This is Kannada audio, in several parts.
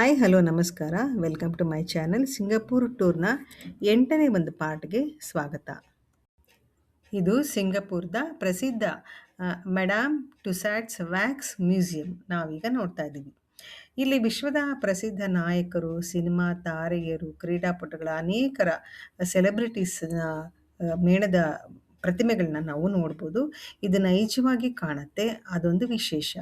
ಹಾಯ್ ಹಲೋ ನಮಸ್ಕಾರ. Welcome to my channel. Singapore ಟೂರ್‌ನ 8ನೇ ಒಂದು ಪಾರ್ಟ್‌ಗೆ ಸ್ವಾಗತ. ಇದು ಸಿಂಗಪೂರ್‌ದ ಪ್ರಸಿದ್ಧ ಮೆಡಾಮ್ ಟುಸಾಡ್ಸ್ ವ್ಯಾಕ್ಸ್ ಮ್ಯೂಸಿಯಂ ನಾವೀಗ ನೋಡ್ತಾ ಇದ್ದೀವಿ. ಇಲ್ಲಿ ವಿಶ್ವದ ಪ್ರಸಿದ್ಧ ನಾಯಕರು, ಸಿನಿಮಾ ತಾರೆಯರು, ಕ್ರೀಡಾಪಟುಗಳ ಅನೇಕರ ಸೆಲೆಬ್ರಿಟೀಸ್‌ನ ಮೇಣದ ಪ್ರತಿಮೆಗಳನ್ನ ನಾವು ನೋಡ್ಬೋದು. ಇದು ನೈಜವಾಗಿ ಕಾಣತ್ತೆ. ಅದೊಂದು ವಿಶೇಷ.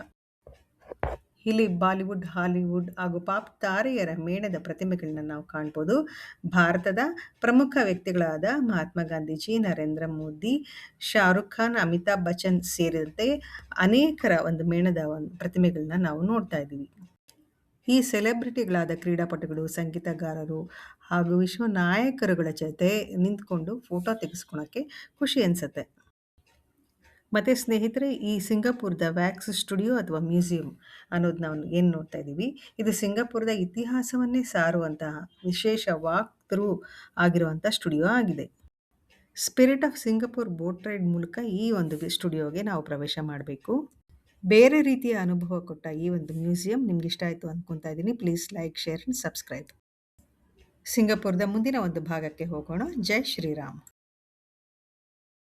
ಇಲ್ಲಿ ಬಾಲಿವುಡ್, ಹಾಲಿವುಡ್ ಹಾಗೂ ಪಾಪ್ ತಾರೆಯರ ಮೇಣದ ಪ್ರತಿಮೆಗಳನ್ನ ನಾವು ಕಾಣ್ಬೋದು. ಭಾರತದ ಪ್ರಮುಖ ವ್ಯಕ್ತಿಗಳಾದ ಮಹಾತ್ಮ ಗಾಂಧೀಜಿ, ನರೇಂದ್ರ ಮೋದಿ, ಶಾರುಖ್ ಖಾನ್, ಅಮಿತಾಬ್ ಬಚ್ಚನ್ ಸೇರಿದಂತೆ ಅನೇಕರ ಒಂದು ಮೇಣದ ಪ್ರತಿಮೆಗಳನ್ನ ನಾವು ನೋಡ್ತಾ ಇದ್ದೀವಿ. ಈ ಸೆಲೆಬ್ರಿಟಿಗಳಾದ ಕ್ರೀಡಾಪಟುಗಳು, ಸಂಗೀತಗಾರರು ಹಾಗೂ ವಿಶ್ವ ನಾಯಕರುಗಳ ಜೊತೆ ನಿಂತ್ಕೊಂಡು ಫೋಟೋ ತೆಗೆಸ್ಕೊಳಕ್ಕೆ ಖುಷಿ ಅನ್ಸುತ್ತೆ. ಮತ್ತೆ ಸ್ನೇಹಿತರೆ, ಈ ಸಿಂಗಪುರದ ವ್ಯಾಕ್ಸ್ ಸ್ಟುಡಿಯೋ ಅಥವಾ ಮ್ಯೂಸಿಯಂ ಅನ್ನೋದು ನಾವು ಏನು ನೋಡ್ತಾ ಇದ್ದೀವಿ, ಇದು ಸಿಂಗಪುರದ ಇತಿಹಾಸವನ್ನೇ ಸಾರುವಂತಹ ವಿಶೇಷ ವಾಕ್ ಥ್ರೂ ಆಗಿರುವಂಥ ಸ್ಟುಡಿಯೋ ಆಗಿದೆ. Spirit of Singapore boat ride ಮೂಲಕ ಈ ಒಂದು ಸ್ಟುಡಿಯೋಗೆ ನಾವು ಪ್ರವೇಶ ಮಾಡಬೇಕು. ಬೇರೆ ರೀತಿಯ ಅನುಭವ ಕೊಟ್ಟ ಈ ಒಂದು ಮ್ಯೂಸಿಯಂ ನಿಮ್ಗೆ ಇಷ್ಟ ಆಯಿತು ಅಂದ್ಕೊತಾ ಇದ್ದೀನಿ. Please like, share and subscribe. ಸಿಂಗಪುರದ ಮುಂದಿನ ಒಂದು ಭಾಗಕ್ಕೆ ಹೋಗೋಣ. ಜೈ ಶ್ರೀರಾಮ್.